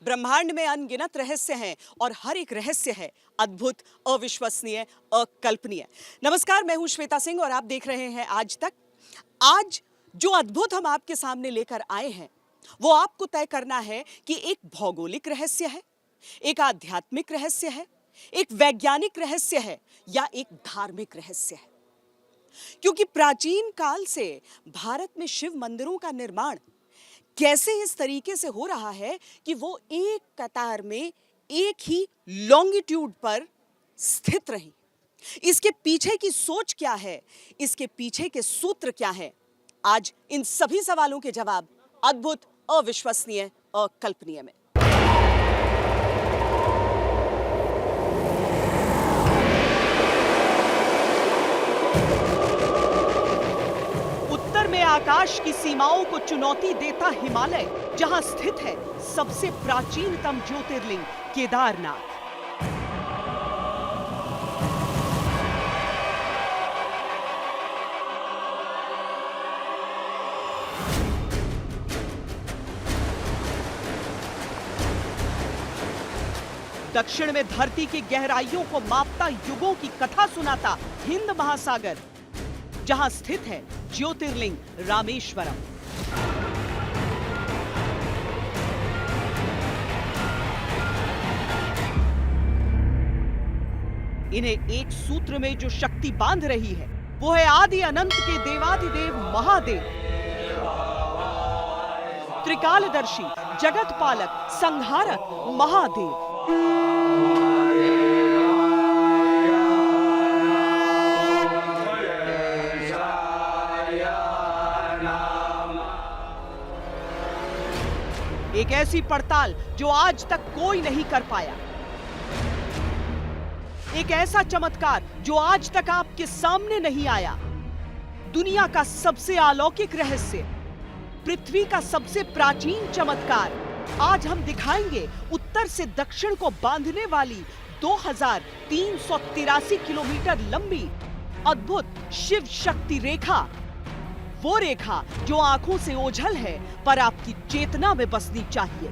ब्रह्मांड में अनगिनत रहस्य हैं और हर एक रहस्य है अद्भुत, अविश्वसनीय, अकल्पनीय। नमस्कार, मैं हूं श्वेता सिंह और आप देख रहे हैं आज तक। आज जो अद्भुत हम आपके सामने लेकर आए हैं वो आपको तय करना है कि एक भौगोलिक रहस्य है, एक आध्यात्मिक रहस्य है, एक वैज्ञानिक रहस्य है या एक धार्मिक रहस्य है। क्योंकि प्राचीन काल से भारत में शिव मंदिरों का निर्माण कैसे इस तरीके से हो रहा है कि वो एक कतार में एक ही लॉन्गिट्यूड पर स्थित रही। इसके पीछे की सोच क्या है, इसके पीछे के सूत्र क्या है, आज इन सभी सवालों के जवाब अद्भुत, अविश्वसनीय, अकल्पनीय में। उत्तर में आकाश की सीमाओं को चुनौती देता हिमालय, जहां स्थित है सबसे प्राचीनतम ज्योतिर्लिंग केदारनाथ। दक्षिण में धरती की गहराइयों को मापता, युगों की कथा सुनाता हिंद महासागर, जहां स्थित है ज्योतिर्लिंग रामेश्वरम। इन्हें एक सूत्र में जो शक्ति बांध रही है वो है आदि अनंत के देवाधिदेव महादेव, त्रिकालदर्शी, जगत पालक, संहारक महादेव। एक ऐसी पड़ताल जो आज तक कोई नहीं कर पाया, एक ऐसा चमत्कार जो आज तक आपके सामने नहीं आया। दुनिया का सबसे अलौकिक रहस्य, पृथ्वी का सबसे प्राचीन चमत्कार आज हम दिखाएंगे। उत्तर से दक्षिण को बांधने वाली 2383 किलोमीटर लंबी अद्भुत शिव शक्ति रेखा, वो रेखा जो आंखों से ओझल है पर आपकी चेतना में बसनी चाहिए।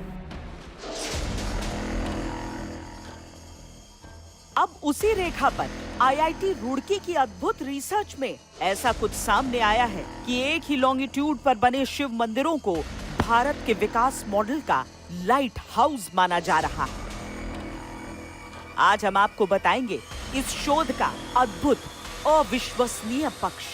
अब उसी रेखा पर आईआईटी रुड़की की अद्भुत रिसर्च में ऐसा कुछ सामने आया है कि एक ही लॉन्गिट्यूड पर बने शिव मंदिरों को भारत के विकास मॉडल का लाइट हाउस माना जा रहा है। आज हम आपको बताएंगे इस शोध का अद्भुत, अविश्वसनीय पक्ष।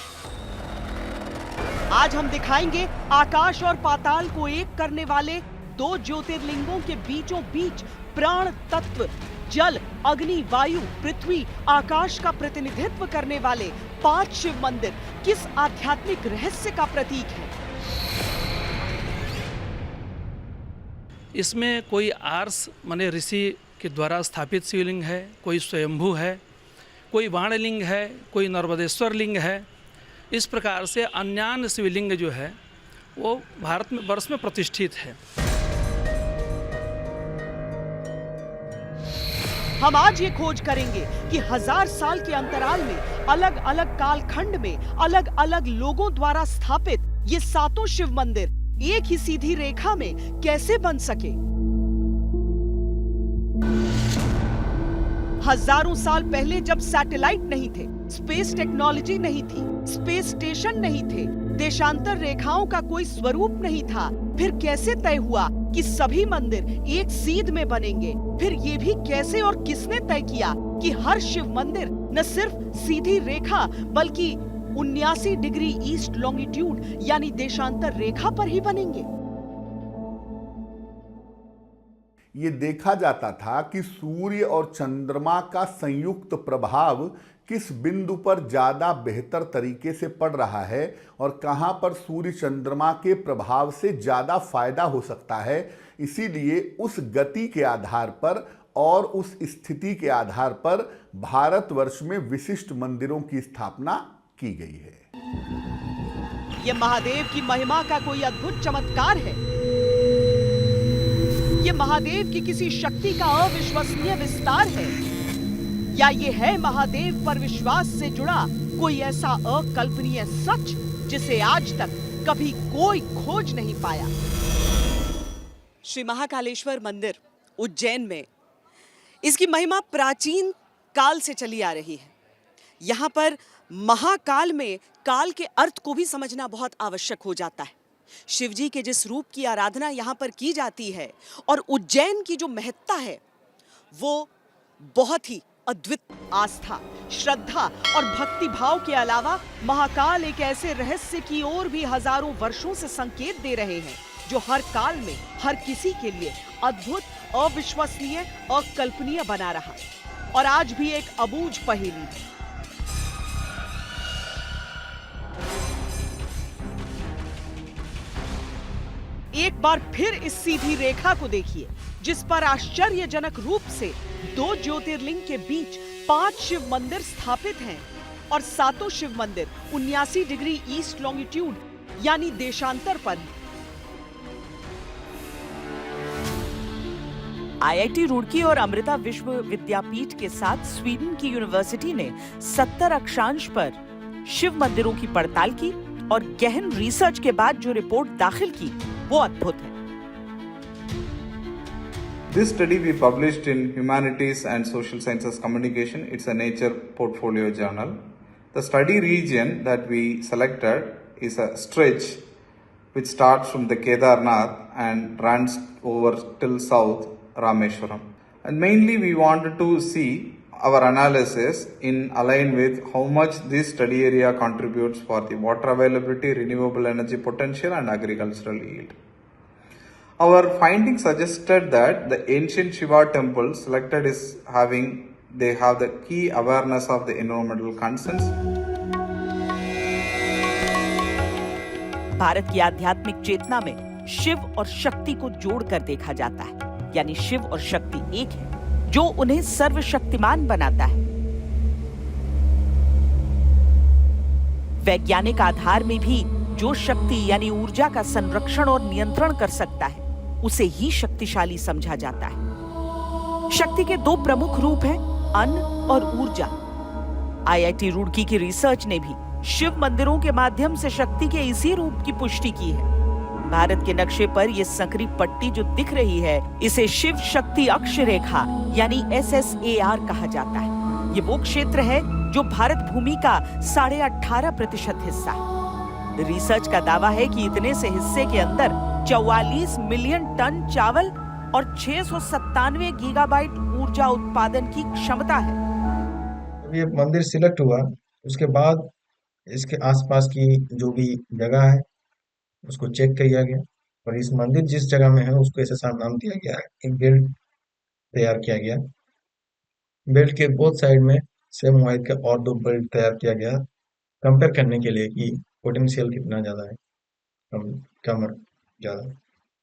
आज हम दिखाएंगे आकाश और पाताल को एक करने वाले दो ज्योतिर्लिंगों के बीचों बीच प्राण तत्व, जल, अग्नि, वायु, पृथ्वी, आकाश का प्रतिनिधित्व करने वाले 5 शिव मंदिर किस आध्यात्मिक रहस्य का प्रतीक है। इसमें कोई आर्स माने ऋषि के द्वारा स्थापित शिवलिंग है, कोई स्वयंभू है, कोई वाणलिंग है, कोई नर्मदेश्वर लिंग है। इस प्रकार से अन्यान्य शिवलिंग जो है वो भारत में वर्ष में प्रतिष्ठित है। हम आज ये खोज करेंगे कि 1000 साल के अंतराल में अलग अलग कालखंड में अलग अलग लोगों द्वारा स्थापित ये 7 शिव मंदिर एक ही सीधी रेखा में कैसे बन सके। हजारों साल पहले जब सैटेलाइट नहीं थे, स्पेस टेक्नोलॉजी नहीं थी, स्पेस स्टेशन नहीं थे, देशांतर रेखाओं का कोई स्वरूप नहीं था, फिर कैसे तय हुआ कि सभी मंदिर एक सीध में बनेंगे। फिर ये भी कैसे और किसने तय किया कि हर शिव मंदिर न सिर्फ सीधी रेखा बल्कि 79 डिग्री ईस्ट लॉन्गिट्यूड यानी देशांतर रेखा पर ही बनेंगे। ये देखा जाता था कि सूर्य और चंद्रमा का संयुक्त प्रभाव किस बिंदु पर ज्यादा बेहतर तरीके से पड़ रहा है और कहां पर सूर्य चंद्रमा के प्रभाव से ज्यादा फायदा हो सकता है। इसीलिए उस गति के आधार पर और उस स्थिति के आधार पर भारतवर्ष में विशिष्ट मंदिरों की स्थापना की गई है। ये महादेव की महिमा का कोई अद्भुत चमत्कार है, ये महादेव की किसी शक्ति का अविश्वसनीय विस्तार है, या ये है महादेव पर विश्वास से जुड़ा कोई ऐसा अकल्पनीय सच जिसे आज तक कभी कोई खोज नहीं पाया। श्री महाकालेश्वर मंदिर उज्जैन में, इसकी महिमा प्राचीन काल से चली आ रही है। यहाँ पर महाकाल में काल के अर्थ को भी समझना बहुत आवश्यक हो जाता है। शिवजी के जिस रूप की आराधना यहाँ पर की जाती है और उज्जैन की जो महत्ता है वो बहुत ही अद्वितीय। आस्था, श्रद्धा और भक्ति भाव के अलावा महाकाल एक ऐसे रहस्य की ओर भी हजारों वर्षों से संकेत दे रहे हैं जो हर काल में हर किसी के लिए अद्भुत, अविश्वसनीय, अकल्पनीय बना रहा और आज भी एक अबूझ पहेली है। एक बार फिर इस सीधी रेखा को देखिए जिस पर आश्चर्यजनक रूप से 2 ज्योतिर्लिंग के बीच 5 शिव मंदिर स्थापित हैं और सातों शिव मंदिर 79 डिग्री ईस्ट लॉन्गिट्यूड यानी देशांतर पर हैं। आईआईटी रुड़की और अमृता विश्व विद्यापीठ के साथ स्वीडन की यूनिवर्सिटी ने 70 अक्षांश पर शिव मंदिरों की पड़ताल की और गहन रिसर्च के बाद जो रिपोर्ट दाखिल की वो अद्भुत है। This study we published in Humanities and Social Sciences Communication. It's a Nature portfolio journal. The study region that we selected is a stretch which starts from the Kedarnath and runs over till south Rameshwaram. And mainly we wanted to see our analysis in align with how much this study area contributes for the water availability, renewable energy potential and agricultural yield. Our findings suggested that the ancient Shiva temples selected they have the key awareness of the environmental concerns. Bharat की आध्यात्मिक चेतना में शिव और शक्ति को जोड़कर देखा जाता है, यानी शिव और शक्ति एक है जो उन्हें सर्वशक्तिमान बनाता है। वैज्ञानिक आधार में भी जो शक्ति यानी ऊर्जा का संरक्षण और नियंत्रण कर सकता है उसे ही शक्तिशाली समझा जाता है। शक्ति के 2 प्रमुख रूप हैं, अन्न और ऊर्जा। आईआईटी रुड़की की रिसर्च ने भी शिव मंदिरों के माध्यम से शक्ति के इसी रूप की पुष्टि की है। भारत के नक्शे पर यह संकरी पट्टी जो दिख रही है इसे शिव शक्ति अक्ष रेखा यानी SSAR कहा जाता है। ये वो क्षेत्र है जो भारत भूमि का 18.5% हिस्सा है। रिसर्च का दावा है कि इतने से हिस्से के अंदर 44 मिलियन टन चावल और 697 गीगाबाइट ऊर्जा उत्पादन की क्षमता है। ये मंदिर सिलेक्ट हुआ उसके बाद इसके आसपास की जो भी जगह है उसको चेक किया गया और इस मंदिर जिस जगह में है उसको SSR नाम दिया गया है। एक बेल्ट तैयार किया गया, बेल्ट के बोथ साइड में सेम वाइड के और 2 बेल्ट तैयार किया गया कंपेयर करने के लिए कि पोटेंशियल कितना ज़्यादा है, कम और ज़्यादा।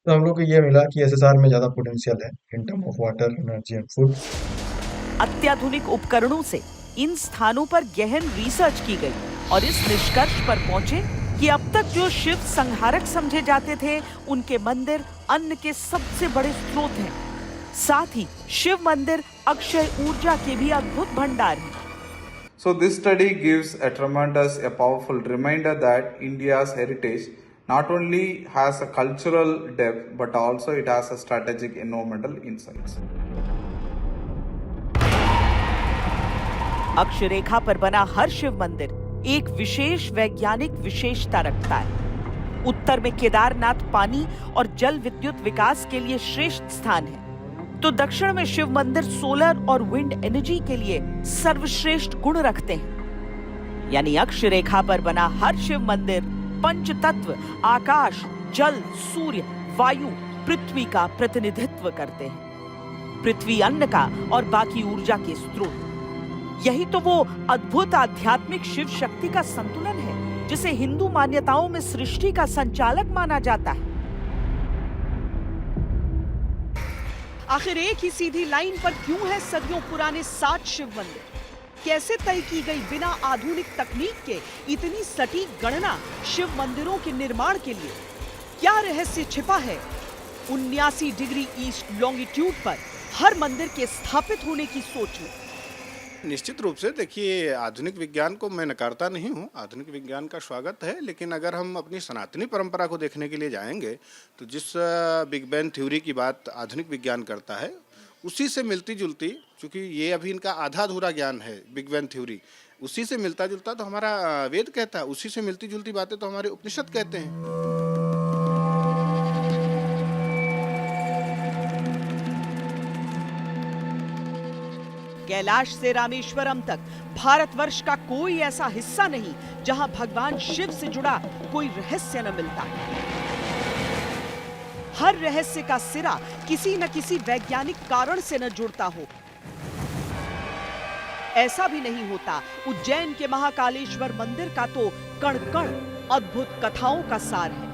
तो हम लोग को ये मिला कि SSR में ज़्यादा पोटेंशियल है in term of water, energy and food. अत्याधुनिक उपकरणों से इन स्थानों पर गहन रिसर्च की गई और इस निष्कर्ष पर पहुंचे कि अब तक जो शिव संहारक समझे जाते थे उनके मंदिर अन्न के सबसे बड़े स्रोत हैं। साथ ही शिव मंदिर अक्षय ऊर्जा के भी अद्भुत भंडार हैं। So this study gives a powerful reminder that India's heritage not only has a cultural depth but also it has a strategic environmental insights. अक्षरेखा पर बना हर शिव मंदिर एक विशेष वैज्ञानिक विशेषता रखता है। उत्तर में केदारनाथ पानी और जल विद्युत विकास के लिए श्रेष्ठ स्थान है, तो दक्षिण में शिव मंदिर सोलर और विंड एनर्जी के लिए सर्वश्रेष्ठ गुण रखते हैं। यानी अक्षरेखा पर बना हर शिव मंदिर पंच तत्व आकाश, जल, सूर्य, वायु, पृथ्वी का प्रतिनिधित्व करते हैं। पृथ्वी अन्न का और बाकी ऊर्जा के स्रोत। यही तो वो अद्भुत आध्यात्मिक शिव शक्ति का संतुलन है जिसे हिंदू मान्यताओं में सृष्टि का संचालक माना जाता है। आखिर एक ही सीधी लाइन पर क्यों है सदियों पुराने 7 शिव मंदिर? कैसे तय की गई बिना आधुनिक तकनीक के इतनी सटीक गणना शिव मंदिरों के निर्माण के लिए? क्या रहस्य छिपा है 79 डिग्री ईस्ट लॉन्गिट्यूड पर हर मंदिर के स्थापित होने की सोच में? निश्चित रूप से देखिए, आधुनिक विज्ञान को मैं नकारता नहीं हूँ, आधुनिक विज्ञान का स्वागत है, लेकिन अगर हम अपनी सनातनी परंपरा को देखने के लिए जाएंगे तो जिस बिग बैंग थ्योरी की बात आधुनिक विज्ञान करता है, उसी से मिलती जुलती, क्योंकि ये अभी इनका आधा अधूरा ज्ञान है बिग बैंग थ्योरी, उसी से मिलता जुलता तो हमारा वेद कहता है, उसी से मिलती जुलती बातें तो हमारे उपनिषद कहते हैं। कैलाश से रामेश्वरम तक भारतवर्ष का कोई ऐसा हिस्सा नहीं जहां भगवान शिव से जुड़ा कोई रहस्य न मिलता। हर रहस्य का सिरा किसी न किसी वैज्ञानिक कारण से न जुड़ता हो। ऐसा भी नहीं होता उज्जैन के महाकालेश्वर मंदिर का तो कण कण अद्भुत कथाओं का सार है।